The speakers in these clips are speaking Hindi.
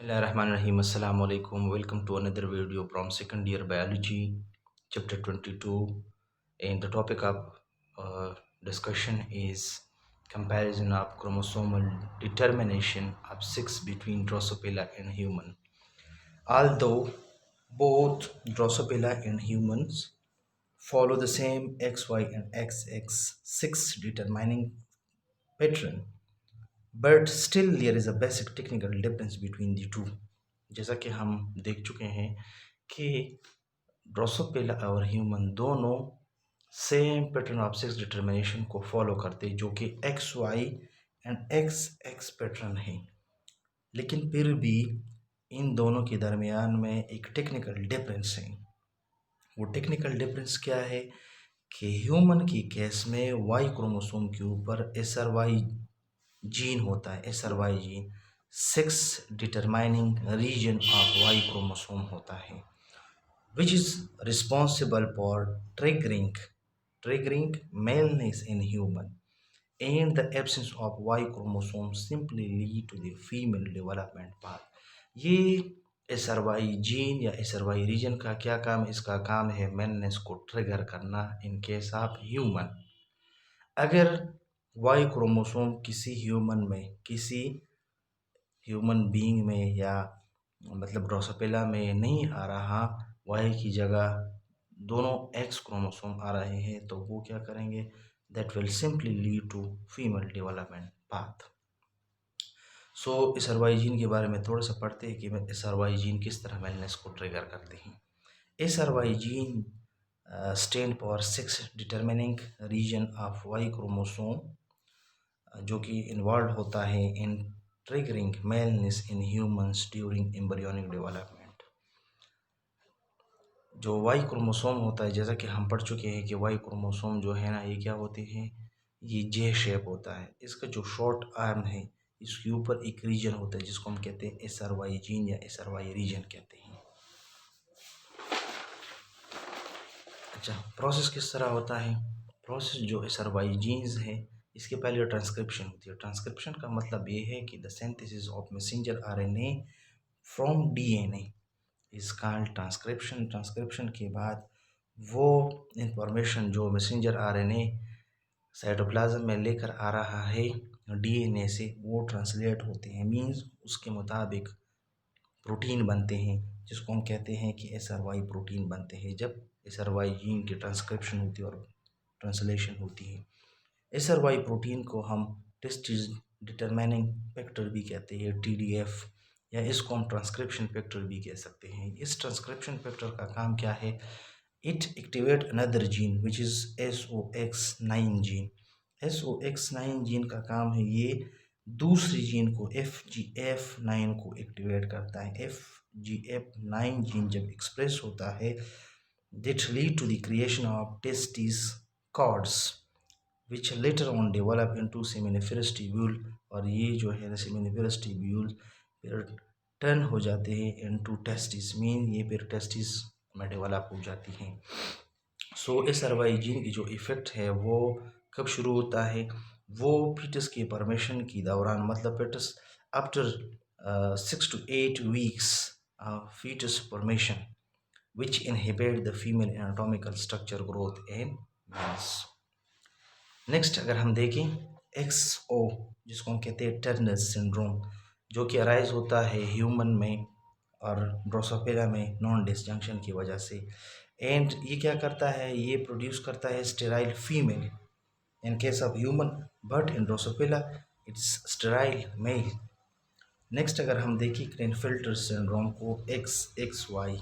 Bismillahirrahmanirrahim. Assalamu alaikum. Welcome to another video from second year biology, chapter 22. And the topic of uh, discussion is comparison of chromosomal determination of sex between Drosophila and human. Although both Drosophila and humans follow the same XY and XX sex determining pattern, but still there is a basic technical difference between the two. जैसा कि हम देख चुके हैं कि ड्रोसोफिला और ह्यूमन दोनों same pattern of sex determination को फॉलो करते हैं, जो कि X Y and X X pattern है। लेकिन फिर भी इन दोनों के दरमियान में एक टेक्निकल डिफरेंस है। वो टेक्निकल डिफरेंस क्या है कि ह्यूमन की केस में वाई क्रोमोसोम के ऊपर एसआर वाई जीन होता है। SR Y gene sex determining region of Y chromosome होता है, which is responsible for triggering maleness in human, and the absence of Y chromosome simply lead to the female development path। ये एसआरवाई जीन या एसआरवाई रीजन का क्या काम है? इसका काम है मेलनेस को ट्रिगर करना इन केस ऑफ ह्यूमन। अगर वाई क्रोमोसोम किसी ह्यूमन बीइंग में या मतलब ड्रोसोफिला में नहीं आ रहा, वाई की जगह दोनों एक्स क्रोमोसोम आ रहे हैं, तो वो क्या करेंगे? That will simply lead to female development path. So SRY gene के बारे में थोड़ा सा पढ़ते हैं कि एसआरवाई जीन किस तरह मेलनेस को ट्रिगर करते हैं। SRY gene stand for sex determining region of Y chromosome, जो कि इन्वॉल्व होता है in triggering maleness in humans during embryonic development. जो वाई क्रोमोसोम होता है, जैसा कि हम पढ़ चुके हैं कि वाई क्रोमोसोम जो है ना, ये क्या होते हैं? ये जे शेप होता है। इसका जो शॉर्ट आर्म है, इसके ऊपर एक रीजन होता है जिसको हम कहते हैं एस आर वाई जीन या एस आर वाई रीजन कहते हैं। अच्छा, प्रोसेस किस तरह होता है? प्रोसेस जो एस आर वाई जीन्स है, इसके पहले ट्रांसक्रिप्शन होती है। ट्रांसक्रिप्शन का मतलब ये है कि the synthesis of messenger RNA from DNA is called transcription. Transcription के बाद वो इंफॉर्मेशन जो मैसेंजर आरएनए साइटोप्लाज्म में लेकर आ रहा है डीएनए से, वो ट्रांसलेट होते हैं, मींस उसके मुताबिक प्रोटीन बनते हैं, जिसको हम कहते हैं कि एसआरवाई प्रोटीन बनते हैं जब एसआरवाई जीन की ट्रांसक्रिप्शन होती है और ट्रांसलेशन होती है। एसआरवाई प्रोटीन को हम टेस्टिस डिटरमाइनिंग फैक्टर भी कहते हैं, टीडीएफ, या इसको हम ट्रांसक्रिप्शन फैक्टर भी कह सकते हैं। इस ट्रांसक्रिप्शन फैक्टर का काम क्या है? It activate another gene which is SOX9 gene. SOX9 gene का काम है ये दूसरी जीन को FGF9 को एक्टिवेट करता है। FGF9 जीन जब एक्सप्रेस होता है, that lead to the creation of testis cords which later on develop into seminiferous tubule, और ये जो है सेमिनिफरस ट्यूब्यूल फिर टर्न हो जाते हैं इनटू टेस्टिस, मीन ये फिर टेस्टिस में डेवलप हो जाती हैं। सो एसआरवाई जीन की जो इफ़ेक्ट है वो कब शुरू होता है? वो फीटस के फॉर्मेशन की दौरान, मतलब foetus after 6 to 8 weeks fetus formation which inhibit the female anatomical structure growth in males। Next अगर हम देखें XO, जिसको हम कहते हैं टर्नर सिंड्रोम, जो कि अराइज होता है ह्यूमन में और ड्रोसोफिला में नॉन डिसजंक्शन की वजह से। एंड ये क्या करता है? ये प्रोड्यूस करता है sterile female in case of human, but in Drosophila it's sterile male. Next अगर हम देखें क्लेनफेल्टर सिंड्रोम को, XXY,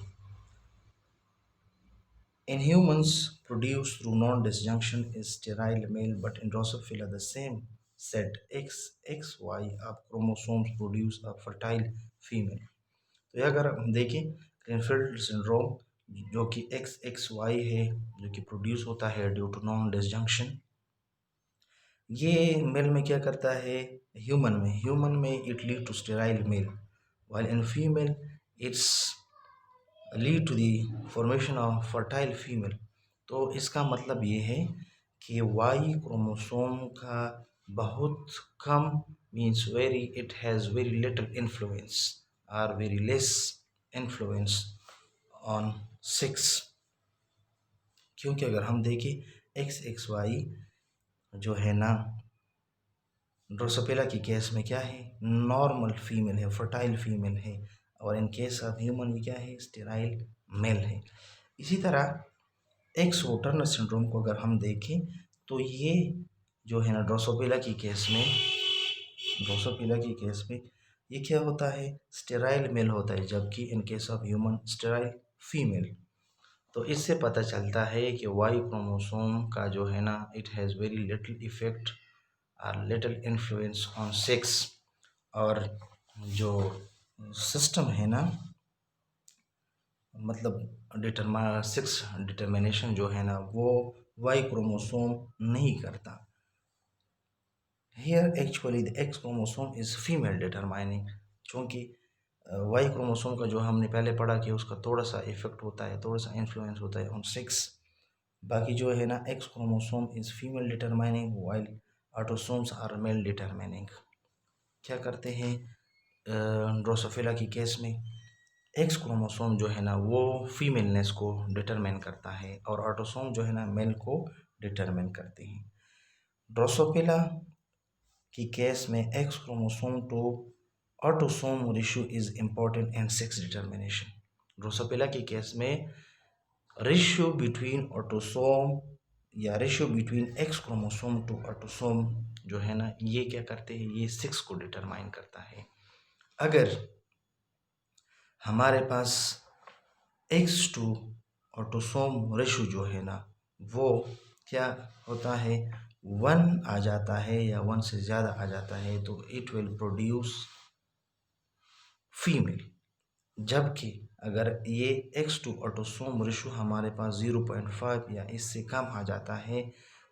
in humans produced through non-disjunction is sterile male, but in Drosophila the same set XXY of chromosomes produce a fertile female। तो ये अगर हम देखें क्लेनफेल्ड सिंड्रोम, जो कि XXY है, जो कि प्रोड्यूस होता है ड्यू टू नॉन डिसजंक्शन, ये मेल में क्या करता है? ह्यूमन में it lead to sterile male, while in female it's lead to the formation of fertile female. तो इसका मतलब ये है कि वाई क्रोमोसोम का बहुत कम, means very, it has very little influence or very less influence on sex, क्योंकि अगर हम देखें XXY जो है ना ड्रोसोफिला की केस में क्या है, नॉर्मल फीमेल है, फर्टाइल फीमेल है, और इन केस ऑफ ह्यूमन में क्या है, स्टेराइल मेल है। इसी तरह एक्स टर्नर सिंड्रोम को अगर हम देखें तो ये जो है ना ड्रोसोफिला की केस में ये क्या होता है, स्टेराइल मेल होता है, जबकि इन case of human sterile female. तो इससे पता चलता है कि वाई क्रोमोसोम का जो है ना it has very little effect और लिटिल इन्फ्लुएंस ऑन सेक्स, और जो सिस्टम है ना मतलब सेक्स डिटर्मिनेशन जो है ना वो वाई क्रोमोसोम नहीं करता। Here actually the X chromosome is female determining, चूँकि वाई क्रोमोसोम का जो हमने पहले पढ़ा कि उसका थोड़ा सा इफेक्ट होता है, थोड़ा सा इन्फ्लुएंस होता है ऑन सेक्स। बाकी जो है ना X chromosome is female determining while autosomes are male determining. क्या करते हैं ड्रोसोफिला की केस में एक्स क्रोमोसोम जो है ना वो फीमेलनेस को डिटरमाइन करता है और ऑटोसोम जो है ना मेल को डिटरमाइन करते हैं। ड्रोसोफिला की केस में X chromosome to autosome ratio is important in sex determination. Drosophila की केस में रेशियो बिटवीन ऑटोसोम या ratio between X chromosome to autosome जो है ना ये क्या करते हैं, ये सेक्स को डिटरमाइन करता है। अगर हमारे पास एक्स टू ऑटोसोम रेशियो जो है ना वो क्या होता है, 1 आ जाता है या 1 से ज़्यादा आ जाता है तो इट विल प्रोड्यूस फीमेल। जबकि अगर ये एक्स टू ऑटोसोम रेशियो हमारे पास 0.5 या इससे कम आ जाता है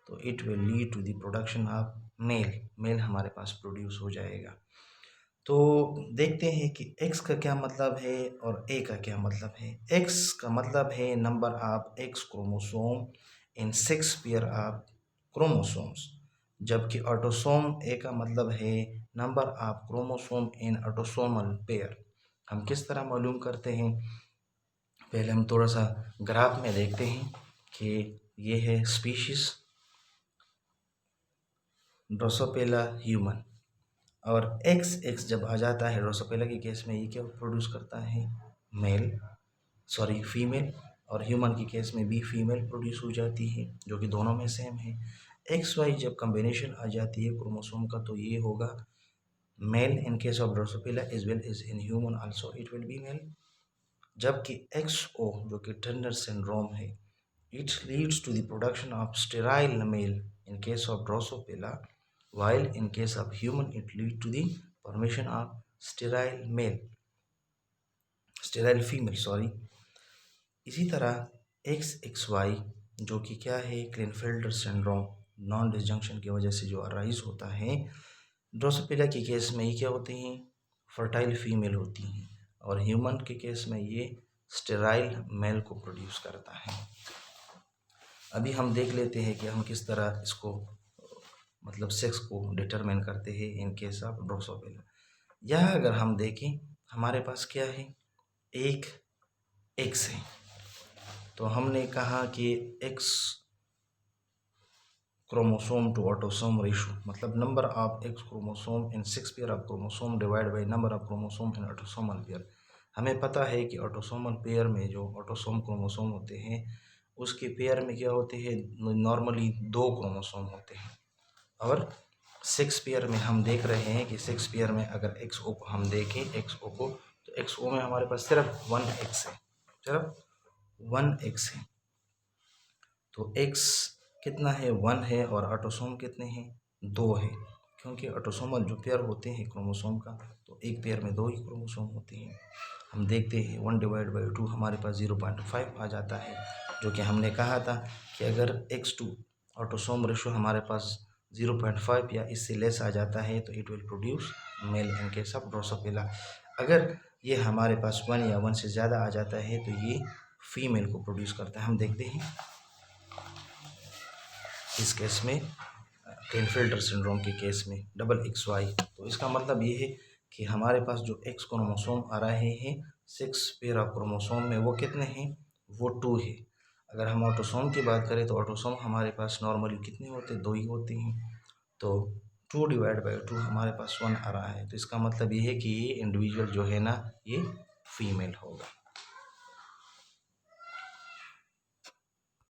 तो it will lead to the production of male हमारे पास प्रोड्यूस हो जाएगा। तो देखते हैं कि x का क्या मतलब है और a का क्या मतलब है। x का मतलब है number of X chromosome in 6 pair of chromosomes, जबकि ऑटोसोम a का मतलब है number of chromosome in autosomal pair. हम किस तरह मालूम करते हैं, पहले हम थोड़ा सा ग्राफ में देखते हैं कि ये है स्पीशीज ड्रोसोफिला ह्यूमन, और एक्स जब आ जाता है ड्रोसोफिला की केस में ये क्या प्रोड्यूस करता है, फीमेल, और ह्यूमन की केस में भी फीमेल प्रोड्यूस हो जाती है जो कि दोनों में सेम है। एक्स वाई जब कम्बिनेशन आ जाती है क्रोमोसोम का तो ये होगा male in case of Drosophila as well as in human also it will be male. जबकि XO जो कि टर्नर सिंड्रोम है it leads to the production of sterile male in case of Drosophila, while in case of human it lead to the formation of sterile female। इसी तरह XXY जो कि क्या है, क्लिनफेल्टर सिंड्रोम नॉन डिसजंक्शन की वजह से जो अराइज होता है ड्रोसोफिला की केस में ये क्या होते हैं, फर्टाइल फीमेल होती हैं, और ह्यूमन के केस में ये स्टेराइल मेल को प्रोड्यूस करता है। अभी हम देख लेते हैं कि हम किस तरह इसको मतलब सेक्स को डिटरमाइन करते हैं इन केस ऑफ ड्रोसोफिला। यह अगर हम देखें हमारे पास क्या है, एक एक्स है, तो हमने कहा कि X chromosome to autosome ratio मतलब number of X chromosome in 6 pair of chromosome divide by number of chromosome in autosomal pair. हमें पता है कि ऑटोसोमल पेयर में जो ऑटोसोम क्रोमोसोम होते हैं उसके पेयर में क्या होते हैं, नॉर्मली 2 क्रोमोसोम होते हैं, और 6 पेयर में हम देख रहे हैं कि 6 पेयर में अगर XO को हम देखें XO को तो XO में हमारे पास सिर्फ 1X है, सिर्फ 1X है। तो X कितना है, 1 है, और ऑटोसोम कितने हैं, 2 है, क्योंकि ऑटोसोमल जो पेयर होते हैं क्रोमोसोम का तो एक पेयर में 2 ही क्रोमोसोम होते हैं। हम देखते हैं 1 डिवाइड बाई 2 हमारे पास 0.5 आ जाता है, जो कि हमने कहा था कि अगर X2 ऑटोसोम रेशो हमारे पास 0.5 या इससे लेस आ जाता है तो it will produce mail in case of Drosophila. अगर ये हमारे पास 1 या 1 से ज़्यादा आ जाता है तो ये फीमेल को प्रोड्यूस करता है। हम देखते हैं इस केस में क्लिनफेल्टर सिंड्रोम के केस में XXY, तो इसका मतलब ये है कि हमारे पास जो एक्स क्रोमोसोम आ रहे हैं 6 पेयर ऑफ क्रोमोसोम में, वो कितने हैं, वो 2 है। अगर हम ऑटोसोम की बात करें तो ऑटोसोम हमारे पास नॉर्मली कितने होते हैं, 2 ही होते हैं। तो 2 डिवाइड बाई 2 हमारे पास 1 आ रहा है। तो इसका मतलब ये है कि ये इंडिविजुअल जो है ना, ये फीमेल होगा।